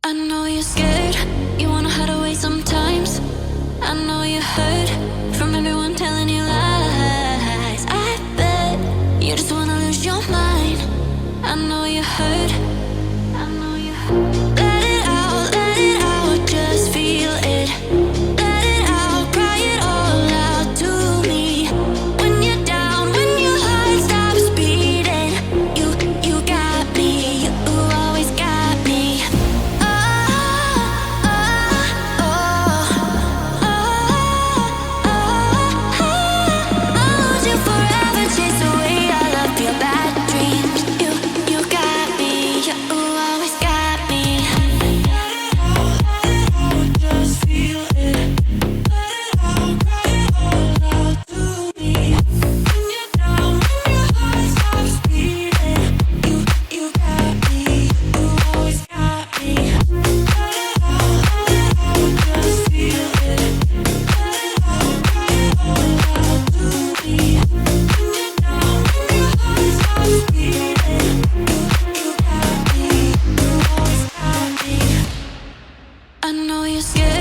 I know you're scared, you wanna hide away sometimes. I know you hurt from everyone telling you lies. I bet you just wanna lose your mind. I know you hurt, I know you hurt. Let it out, just feel it. Let it out, cry it all out to me. When you're down, when your heart stops beating, you got me, you always got me. Hold you forever, chase away all of your bad dreams. You got me, you always got me. Just feel it. Let it out, cry it all out to me. When you're down, when your heart stops beating, you got me, you always got me. Let it out, just feel it. Let it out, cry it all out to me. When you're down, when your heart stops beating, you got me, you always got me. I know you're scared.